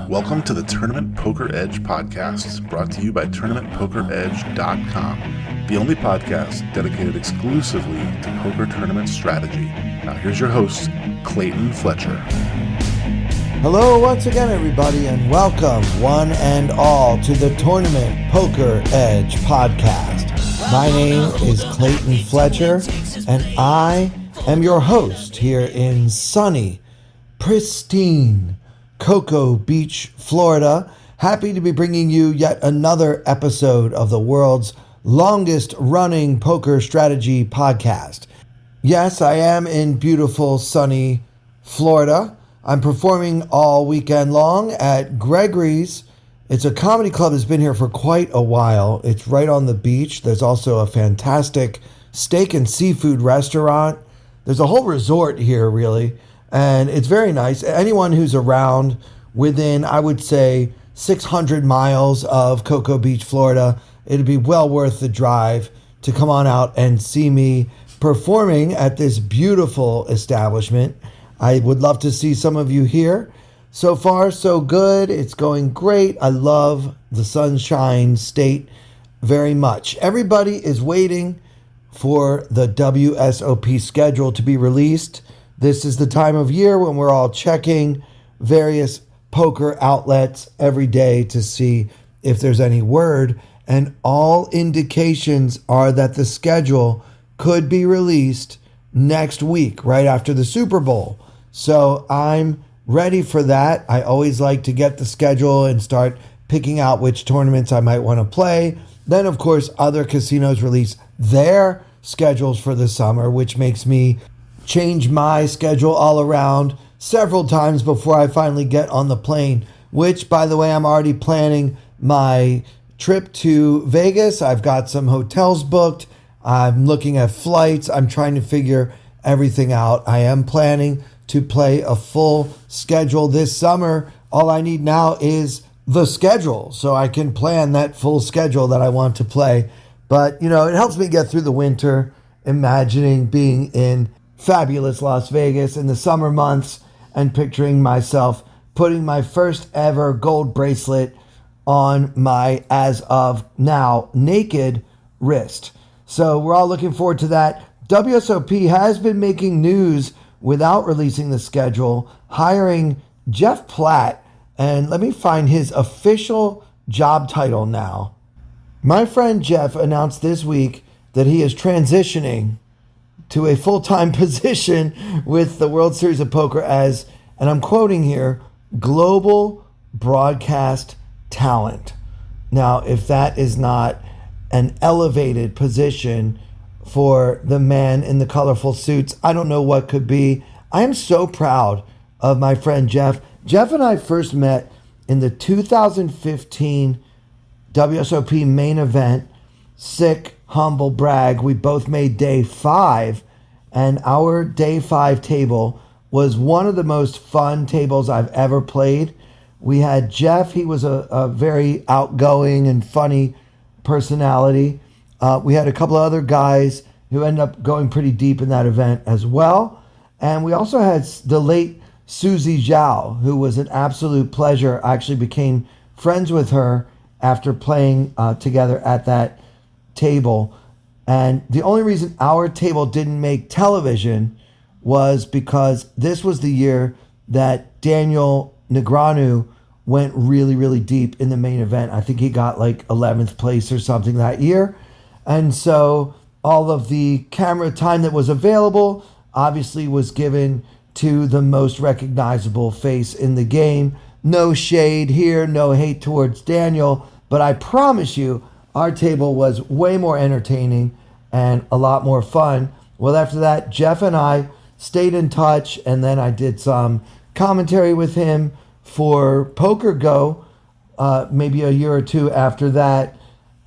Welcome to the Tournament Poker Edge podcast, brought to you by TournamentPokerEdge.com, the only podcast dedicated exclusively to poker tournament strategy. Now here's your host, Clayton Fletcher. Hello once again, everybody, and welcome one and all to the Tournament Poker Edge podcast. My name is Clayton Fletcher, and I am your host here in sunny, pristine Cocoa Beach, Florida. Happy to be bringing you yet another episode of the world's longest running poker strategy podcast. Yes, I am in beautiful, sunny Florida. I'm performing all weekend long at Gregory's. It's a comedy club that's been here for quite a while. It's right on the beach. There's also a fantastic steak and seafood restaurant. There's a whole resort here, really. And it's very nice. Anyone who's around within, I would say, 600 miles of Cocoa Beach, Florida, it'd be well worth the drive to come on out and see me performing at this beautiful establishment. I would love to see some of you here. So far, so good. It's going great. I love the Sunshine State very much. Everybody is waiting for the WSOP schedule to be released. This is the time of year when we're all checking various poker outlets every day to see if there's any word, and all indications are that the schedule could be released next week, right after the Super Bowl. So I'm ready for that. I always like to get the schedule and start picking out which tournaments I might want to play. Then, of course, other casinos release their schedules for the summer, which makes me change my schedule all around several times before I finally get on the plane, which, by the way, I'm already planning my trip to Vegas. I've got some hotels booked. I'm looking at flights. I'm trying to figure everything out. I am planning to play a full schedule this summer. All I need now is the schedule so I can plan that full schedule that I want to play. But, you know, it helps me get through the winter, imagining being in fabulous Las Vegas in the summer months and picturing myself putting my first ever gold bracelet on my, as of now, naked wrist. So we're all looking forward to that. WSOP has been making news without releasing the schedule, hiring Jeff Platt, and let me find his official job title now. My friend Jeff announced this week that he is transitioning to a full-time position with the World Series of Poker as, and I'm quoting here, global broadcast talent. Now, if that is not an elevated position for the man in the colorful suits, I don't know what could be. I am so proud of my friend Jeff. Jeff and I first met in the 2015 WSOP main event. Sick, humble brag. We both made day 5, and our day 5 table was one of the most fun tables I've ever played. We had Jeff. He was a very outgoing and funny personality. We had a couple of other guys who ended up going pretty deep in that event as well. And we also had the late Susie Zhao, who was an absolute pleasure. I actually became friends with her after playing together at that table. And the only reason our table didn't make television was because this was the year that Daniel Negreanu went really, really deep in the main event. I think he got like 11th place or something that year. And so all of the camera time that was available obviously was given to the most recognizable face in the game. No shade here, no hate towards Daniel, but I promise you, our table was way more entertaining and a lot more fun. Well, after that, Jeff and I stayed in touch, and then I did some commentary with him for Poker Go, maybe a year or two after that,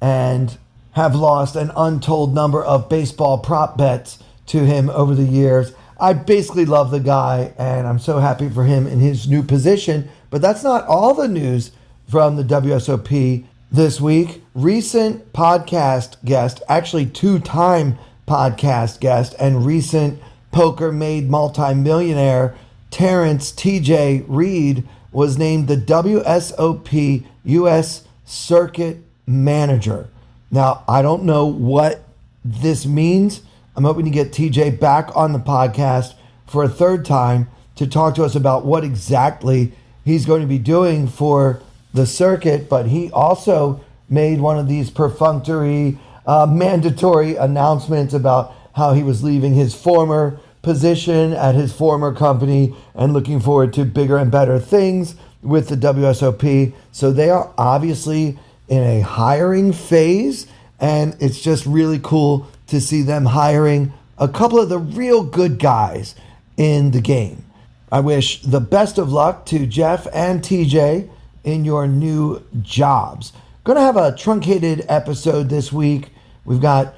and have lost an untold number of baseball prop bets to him over the years. I basically love the guy, and I'm so happy for him in his new position. But that's not all the news from the WSOP this week. Recent podcast guest, actually two-time podcast guest and recent poker-made multimillionaire Terrence TJ Reed was named the WSOP U.S. Circuit Manager. Now, I don't know what this means. I'm hoping to get TJ back on the podcast for a third time to talk to us about what exactly he's going to be doing for the circuit. But he also made one of these perfunctory, mandatory announcements about how he was leaving his former position at his former company and looking forward to bigger and better things with the WSOP. So they are obviously in a hiring phase, and it's just really cool to see them hiring a couple of the real good guys in the game. I wish the best of luck to Jeff and TJ in your new jobs. Going to have a truncated episode this week. We've got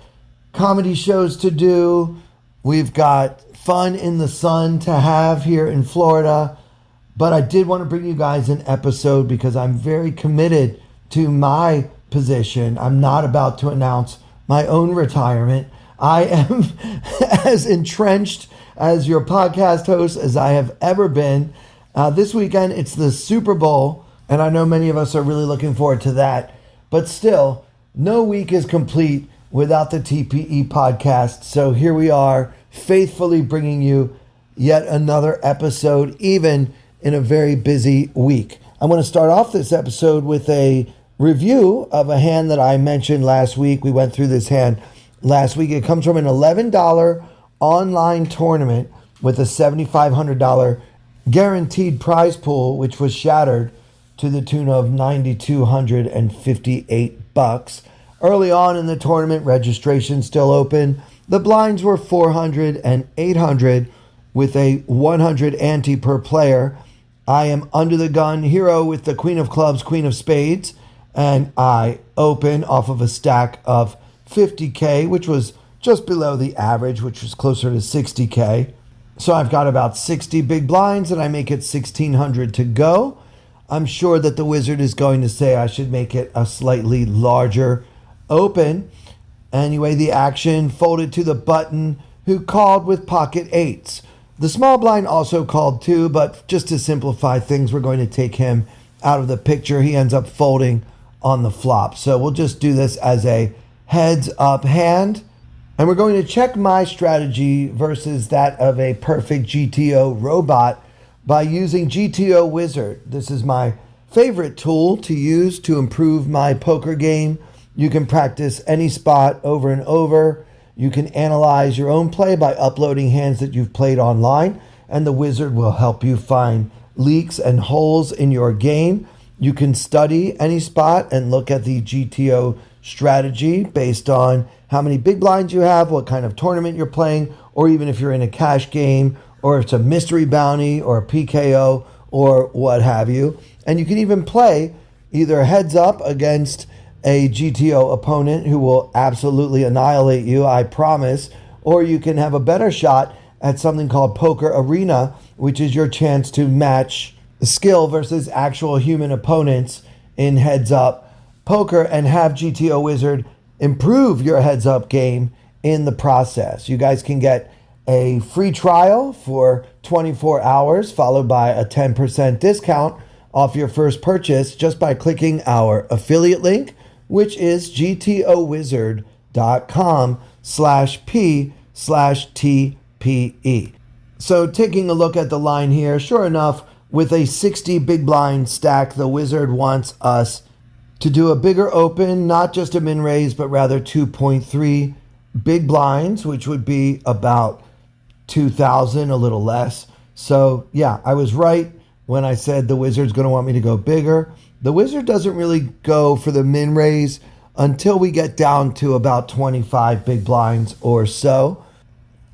comedy shows to do. We've got fun in the sun to have here in Florida. But I did want to bring you guys an episode because I'm very committed to my position. I'm not about to announce my own retirement. I am as entrenched as your podcast host as I have ever been. This weekend, it's the Super Bowl, and I know many of us are really looking forward to that. But still, no week is complete without the TPE podcast. So here we are, faithfully bringing you yet another episode, even in a very busy week. I'm going to start off this episode with a review of a hand that I mentioned last week. We went through this hand last week. It comes from an $11 online tournament with a $7,500 guaranteed prize pool, which was shattered to the tune of $9,258. Early on in the tournament, registration still open. The blinds were 400 and 800 with a 100 ante per player. I am under the gun hero with the Queen of Clubs, Queen of Spades, and I open off of a stack of 50K, which was just below the average, which was closer to 60K. So I've got about 60 big blinds, and I make it 1,600 to go. I'm sure that the wizard is going to say I should make it a slightly larger open. Anyway, the action folded to the button, who called with pocket eights. The small blind also called too, but just to simplify things, we're going to take him out of the picture. He ends up folding on the flop. So we'll just do this as a heads up hand. And we're going to check my strategy versus that of a perfect GTO robot by using GTO Wizard. This is my favorite tool to use to improve my poker game. You can practice any spot over and over. You can analyze your own play by uploading hands that you've played online, and the wizard will help you find leaks and holes in your game. You can study any spot and look at the GTO strategy based on how many big blinds you have, what kind of tournament you're playing, or even if you're in a cash game, or it's a mystery bounty or a PKO or what have you. And you can even play either heads up against a GTO opponent who will absolutely annihilate you, I promise, or you can have a better shot at something called Poker Arena, which is your chance to match skill versus actual human opponents in heads up poker and have GTO Wizard improve your heads up game in the process. You guys can get a free trial for 24 hours followed by a 10% discount off your first purchase just by clicking our affiliate link, which is gtowizard.com/p/TPE. So taking a look at the line here, sure enough, with a 60 big blind stack, the wizard wants us to do a bigger open, not just a min raise, but rather 2.3 big blinds, which would be about 2,000, a little less. So yeah, I was right when I said the wizard's going to want me to go bigger. The wizard doesn't really go for the min raise until we get down to about 25 big blinds or so.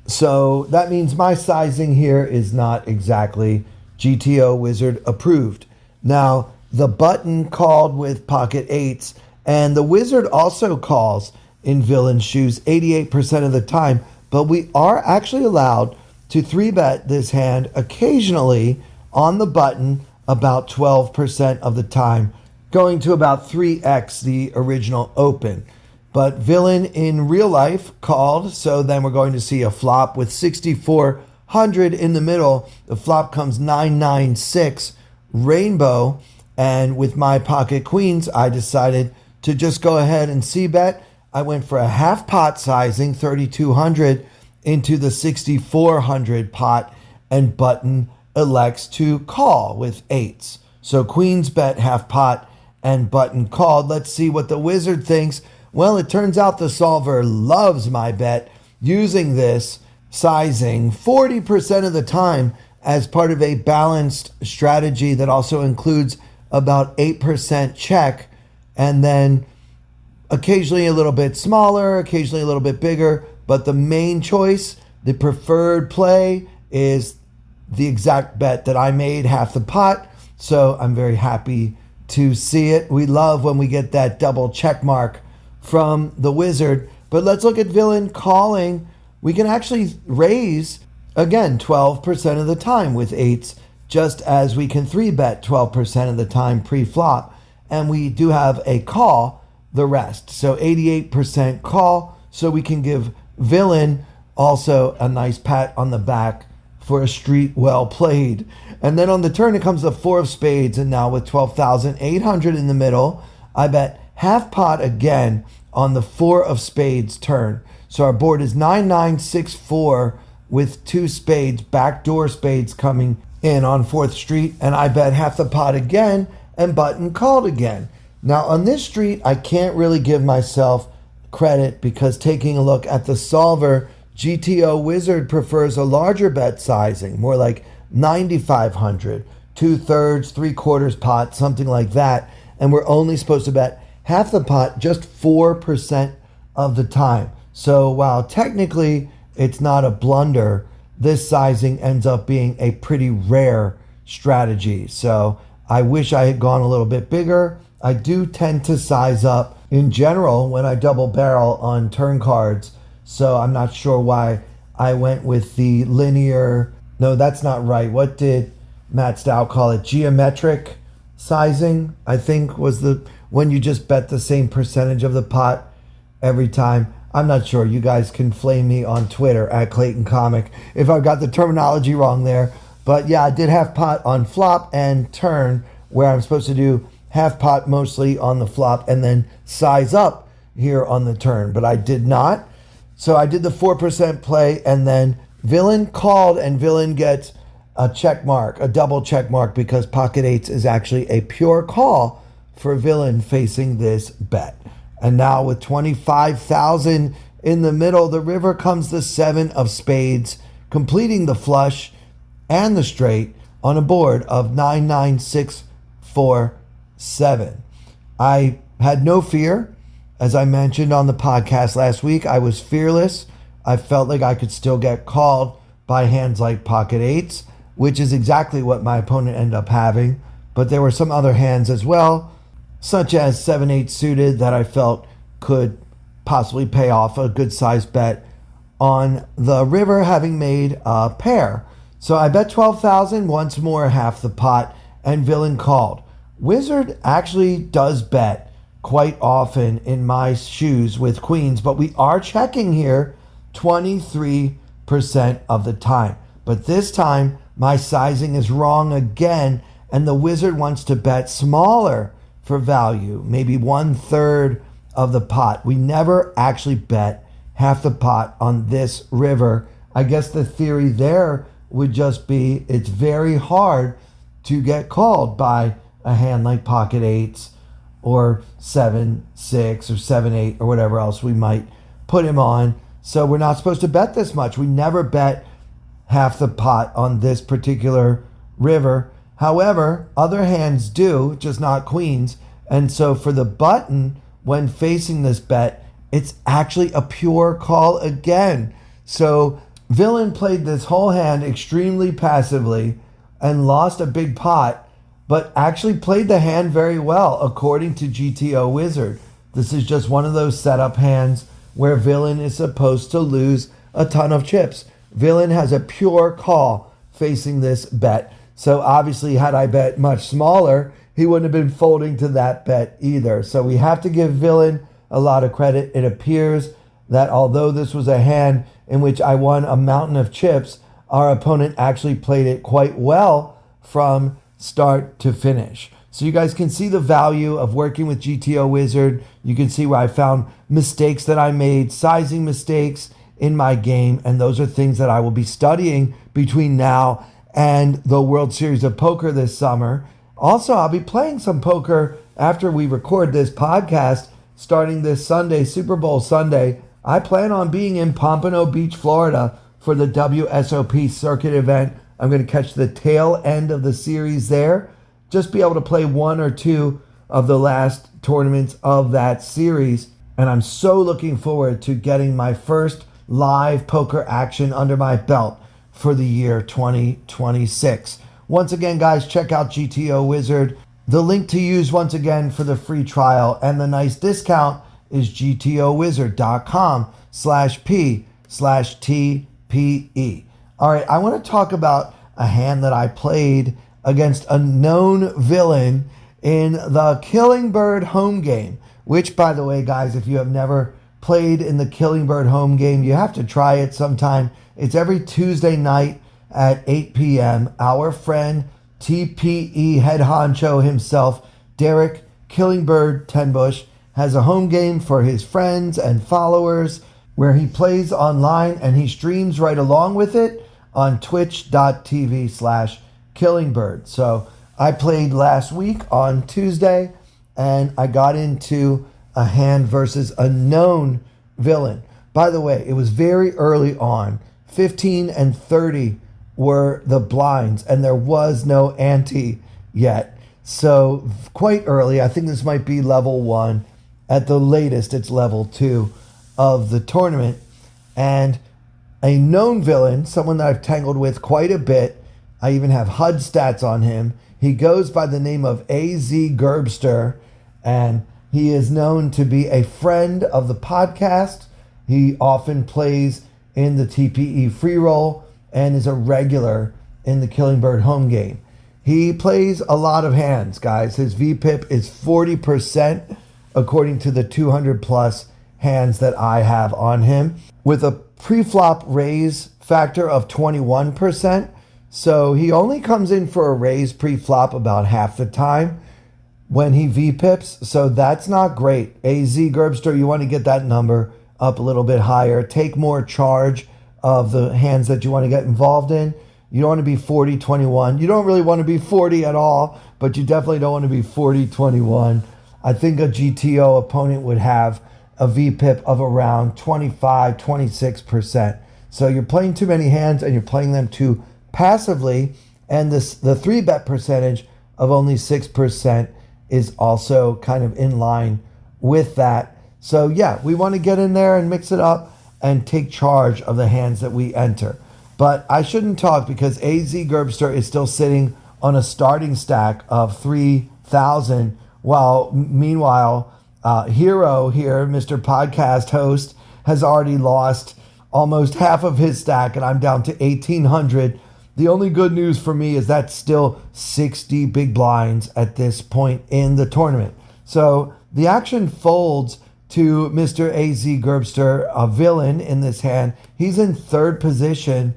So that means my sizing here is not exactly GTO Wizard approved. Now, the button called with pocket eights, and the wizard also calls in villain shoes 88% of the time, but we are actually allowed to 3-bet this hand occasionally on the button about 12% of the time, going to about 3x the original open. But villain in real life called, so then we're going to see a flop with 64 100 in the middle. The flop comes 996 rainbow. And with my pocket queens, I decided to just go ahead and c-bet. I went for a half pot sizing, 3,200 into the 6,400 pot, and button elects to call with eights. So queens bet half pot and button called. Let's see what the wizard thinks. Well, it turns out the solver loves my bet, using this sizing 40% of the time as part of a balanced strategy that also includes about 8% check, and then occasionally a little bit smaller, occasionally a little bit bigger. But the main choice, the preferred play, is the exact bet that I made, half the pot. So I'm very happy to see it. We love when we get that double check mark from the wizard. But let's look at villain calling. We can actually raise, again, 12% of the time with eights, just as we can 3-bet 12% of the time pre-flop. And we do have a call the rest. So 88% call. So we can give villain also a nice pat on the back for a street well played. And then on the turn, it comes the 4 of spades. And now with 12,800 in the middle, I bet half pot again on the 4 of spades turn. So our board is 9964 with 2 spades, backdoor spades coming in on 4th Street. And I bet half the pot again and button called again. Now on this street, I can't really give myself credit because taking a look at the solver, GTO Wizard prefers a larger bet sizing, more like 9,500, 2/3, 3/4 pot, something like that. And we're only supposed to bet half the pot just 4% of the time. So while technically it's not a blunder, this sizing ends up being a pretty rare strategy. So I wish I had gone a little bit bigger. I do tend to size up in general when I double barrel on turn cards. So I'm not sure why I went with the linear. No, that's not right. What did Matt Stout call it? Geometric sizing, I think, was the when you just bet the same percentage of the pot every time. I'm not sure. You guys can flame me on Twitter at Clayton Comic if I've got the terminology wrong there. But yeah, I did half pot on flop and turn, where I'm supposed to do half pot mostly on the flop and then size up here on the turn. But I did not. So I did the 4% play, and then villain called, and villain gets a check mark, a double check mark, because pocket eights is actually a pure call for villain facing this bet. And now with 25,000 in the middle, the river comes the 7 of spades, completing the flush and the straight on a board of 99647. I had no fear. As I mentioned on the podcast last week, I was fearless. I felt like I could still get called by hands like pocket eights, which is exactly what my opponent ended up having. But there were some other hands as well, such as 7-8 suited, that I felt could possibly pay off a good sized bet on the river, having made a pair. So I bet 12,000, once more half the pot, and villain called. Wizard actually does bet quite often in my shoes with queens, but we are checking here 23% of the time. But this time, my sizing is wrong again, and the wizard wants to bet smaller for value, maybe 1/3 of the pot. We never actually bet half the pot on this river. I guess the theory there would just be it's very hard to get called by a hand like pocket eights or 7-6 or 7-8 or whatever else we might put him on. So we're not supposed to bet this much. We never bet half the pot on this particular river. However, other hands do, just not queens. And so for the button, when facing this bet, it's actually a pure call again. So villain played this whole hand extremely passively and lost a big pot, but actually played the hand very well, according to GTO Wizard. This is just one of those setup hands where villain is supposed to lose a ton of chips. Villain has a pure call facing this bet. So obviously, had I bet much smaller, he wouldn't have been folding to that bet either. So we have to give villain a lot of credit. It appears that although this was a hand in which I won a mountain of chips, our opponent actually played it quite well from start to finish. So you guys can see the value of working with GTO Wizard. You can see where I found mistakes that I made, sizing mistakes in my game, and those are things that I will be studying between now and the World Series of Poker this summer. Also, I'll be playing some poker after we record this podcast starting this Sunday, Super Bowl Sunday. I plan on being in Pompano Beach, Florida for the WSOP circuit event. I'm going to catch the tail end of the series there. Just be able to play one or two of the last tournaments of that series. And I'm so looking forward to getting my first live poker action under my belt for the year 2026. Once again, guys, check out GTO Wizard. The link to use once again for the free trial and the nice discount is gtowizard.com/p/TPE. All right, I want to talk about a hand that I played against a known villain in the Killingbird Home Game, which, by the way, guys, if you have never played in the Killingbird Home Game, you have to try it sometime. It's every Tuesday night at 8 p.m. Our friend TPE head honcho himself, Derek Killingbird Tenbush, has a home game for his friends and followers where he plays online and he streams right along with it on twitch.tv/Killingbird. So I played last week on Tuesday and I got into a hand versus a known villain. By the way, it was very early on. 15 and 30 were the blinds and there was no ante yet. So quite early. I think this might be level 1. At the latest, it's level 2 of the tournament. And a known villain, someone that I've tangled with quite a bit. I even have HUD stats on him. He goes by the name of AZ Gerbster, and he is known to be a friend of the podcast. He often plays in the TPE free roll and is a regular in the Killingbird Home Game. He plays a lot of hands, guys. His VPIP is 40% according to the 200 plus hands that I have on him, with a pre-flop raise factor of 21%. So he only comes in for a raise pre-flop about half the time when he VPIPs. So that's not great. AZ Gerbster, you want to get that number up a little bit higher. Take more charge of the hands that you want to get involved in. You don't want to be 40-21. You don't really want to be 40 at all, but you definitely don't want to be 40-21. I think a GTO opponent would have a VPIP of around 25-26%. So you're playing too many hands and you're playing them too passively. And the 3-bet percentage of only 6% is also kind of in line with that. So yeah, we want to get in there and mix it up and take charge of the hands that we enter. But I shouldn't talk because AZ Gerbster is still sitting on a starting stack of 3,000, while meanwhile, Hero here, Mr. Podcast Host, has already lost almost half of his stack, and I'm down to 1,800. The only good news for me is that's still 60 big blinds at this point in the tournament. So the action folds to Mr. AZ Gerbster, a villain in this hand. He's in third position,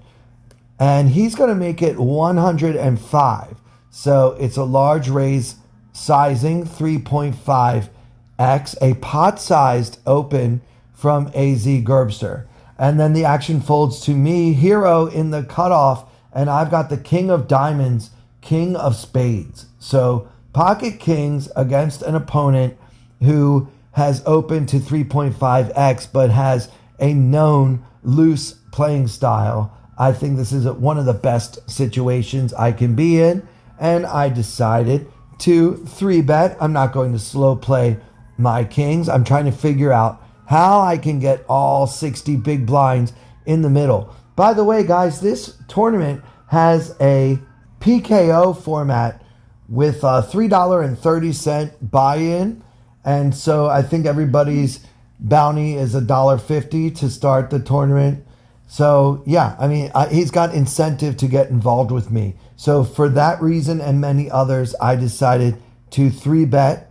and he's going to make it 105. So it's a large raise sizing, 3.5x, a pot-sized open from AZ Gerbster. And then the action folds to me, Hero, in the cutoff, and I've got the King of Diamonds, King of Spades. So pocket kings against an opponent who has opened to 3.5x but has a known loose playing style. I think this is one of the best situations I can be in, and I decided to 3-bet. I'm not going to slow play my kings. I'm trying to figure out how I can get all 60 big blinds in the middle. By the way, guys, this tournament has a PKO format with a $3.30 buy-in. And so I think everybody's bounty is $1.50 to start the tournament. So yeah, I mean, he's got incentive to get involved with me. So for that reason and many others, I decided to 3-bet,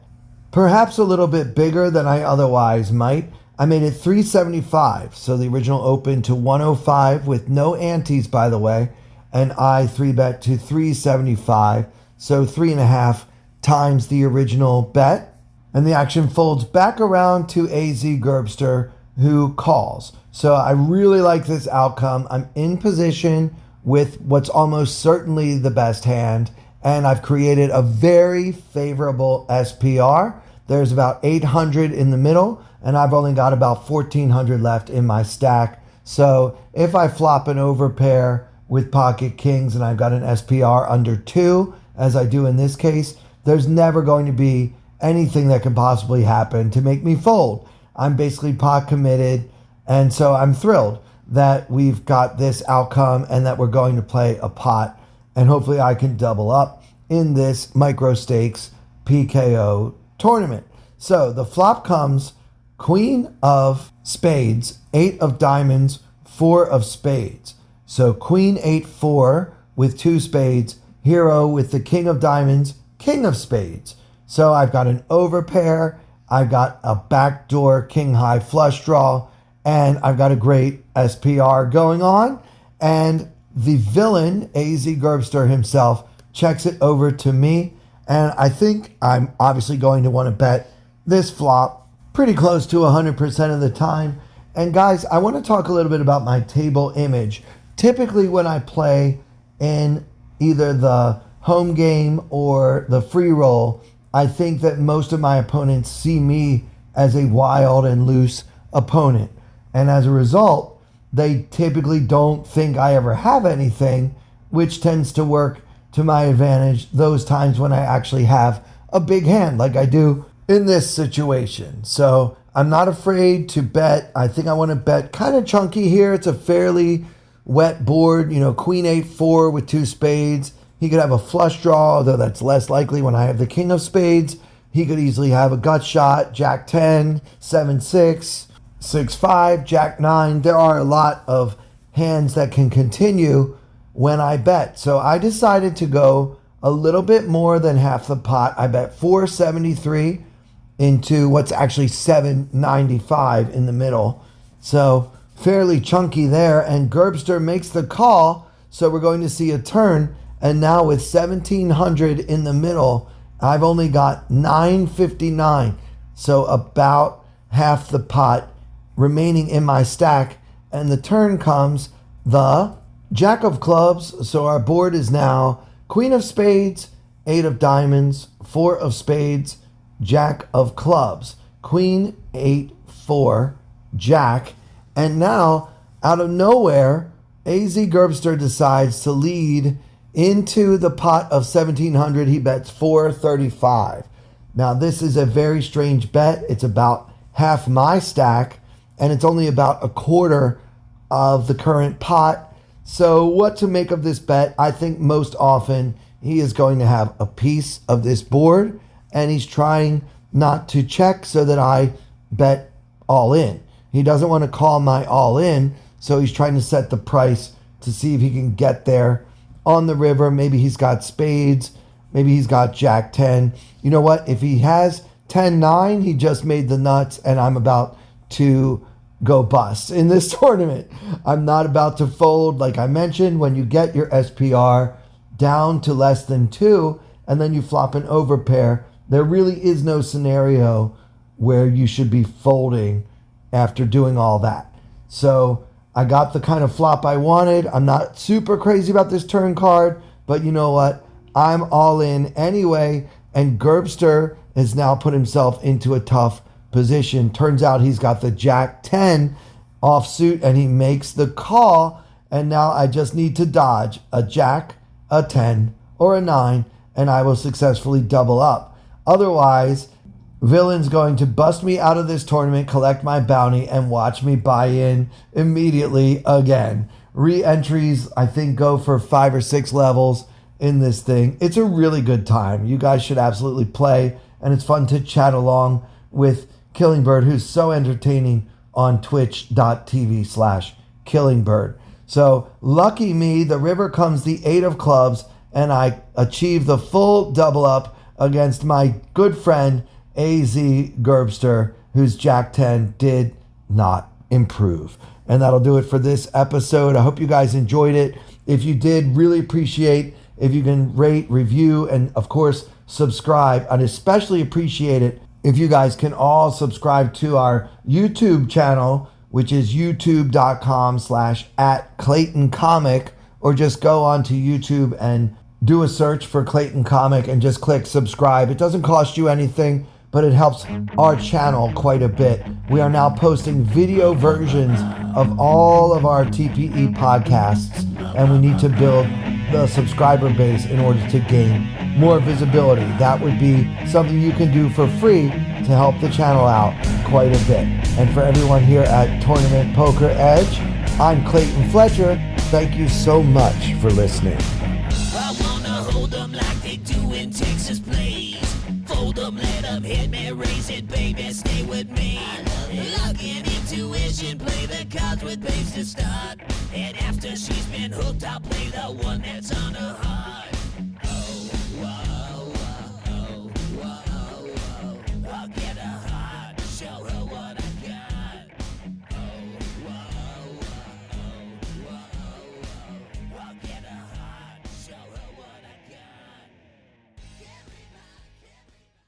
perhaps a little bit bigger than I otherwise might. I made it 375. So the original opened to 105 with no antes, by the way. And I 3-bet to 375. So 3.5 times the original bet. And the action folds back around to AZ Gerbster, who calls. So I really like this outcome. I'm in position with what's almost certainly the best hand, and I've created a very favorable SPR. There's about 800 in the middle, and I've only got about 1,400 left in my stack. So if I flop an overpair with pocket kings and I've got an SPR under 2, as I do in this case, there's never going to be anything that could possibly happen to make me fold. I'm basically pot committed, and so I'm thrilled that we've got this outcome and that we're going to play a pot, and hopefully I can double up in this micro stakes PKO tournament. So the flop comes queen of spades, 8 of diamonds, 4 of spades. So queen 8-4 with 2 spades, hero with the king of diamonds, king of spades. So I've got an overpair, I've got a backdoor king high flush draw, and I've got a great SPR going on. And the villain, AZ Gerbster himself, checks it over to me. And I think I'm obviously going to want to bet this flop pretty close to 100% of the time. And guys, I want to talk a little bit about my table image. Typically when I play in either the home game or the free roll, I think that most of my opponents see me as a wild and loose opponent. And as a result, they typically don't think I ever have anything, which tends to work to my advantage those times when I actually have a big hand like I do in this situation. So I'm not afraid to bet. I think I want to bet kind of chunky here. It's a fairly wet board, queen 8-4 with 2 spades. He could have a flush draw, although that's less likely when I have the king of spades. He could easily have a gut shot, jack 10, 7-6, 6-5, jack 9. There are a lot of hands that can continue when I bet. So I decided to go a little bit more than half the pot. I bet 473 into what's actually 795 in the middle. So fairly chunky there. And Gerbster makes the call. So we're going to see a turn. And now with 1,700 in the middle, I've only got 959. So about half the pot remaining in my stack. And the turn comes the jack of clubs. So our board is now queen of spades, 8 of diamonds, 4 of spades, jack of clubs, queen 8-4, jack. And now out of nowhere, AZ Gerbster decides to lead into the pot of 1,700. He bets 435. Now this is a very strange bet. It's about half my stack, and it's only about a quarter of the current pot. So what to make of this bet? I think most often he is going to have a piece of this board, and he's trying not to check so that I bet all in. He doesn't want to call my all in, so he's trying to set the price to see if he can get there on the river. Maybe he's got spades. Maybe he's got jack 10. You know what? If he has 10-9, he just made the nuts, and I'm about to go bust in this tournament. I'm not about to fold. Like I mentioned, when you get your SPR down to less than 2, and then you flop an overpair, there really is no scenario where you should be folding after doing all that. So I got the kind of flop I wanted. I'm not super crazy about this turn card, but you know what? I'm all in anyway, and Gerbster has now put himself into a tough position. Turns out he's got the jack 10 offsuit, and he makes the call, and now I just need to dodge a jack, a 10, or a 9, and I will successfully double up. Otherwise, villain's going to bust me out of this tournament, collect my bounty, and watch me buy in immediately again. Re-entries, I think, go for 5 or 6 levels in this thing. It's a really good time. You guys should absolutely play, and it's fun to chat along with Killingbird, who's so entertaining on twitch.tv/Killingbird. So lucky me, the river comes the 8 of clubs, and I achieve the full double up against my good friend AZ Gerbster, whose jack 10 did not improve. And that'll do it for this episode. I hope you guys enjoyed it. If you did, really appreciate if you can rate, review, and of course, subscribe. I'd especially appreciate it if you guys can all subscribe to our YouTube channel, which is youtube.com/@ClaytonComic, or just go onto YouTube and do a search for Clayton Comic and just click subscribe. It doesn't cost you anything, but it helps our channel quite a bit. We are now posting video versions of all of our TPE podcasts, and we need to build the subscriber base in order to gain more visibility. That would be something you can do for free to help the channel out quite a bit. And for everyone here at Tournament Poker Edge, I'm Clayton Fletcher. Thank you so much for listening. I wanna hold them like they do in Texas Plays. Fold them, let them hit me, raise it, baby, stay with me. Luck and intuition, play the cards with base.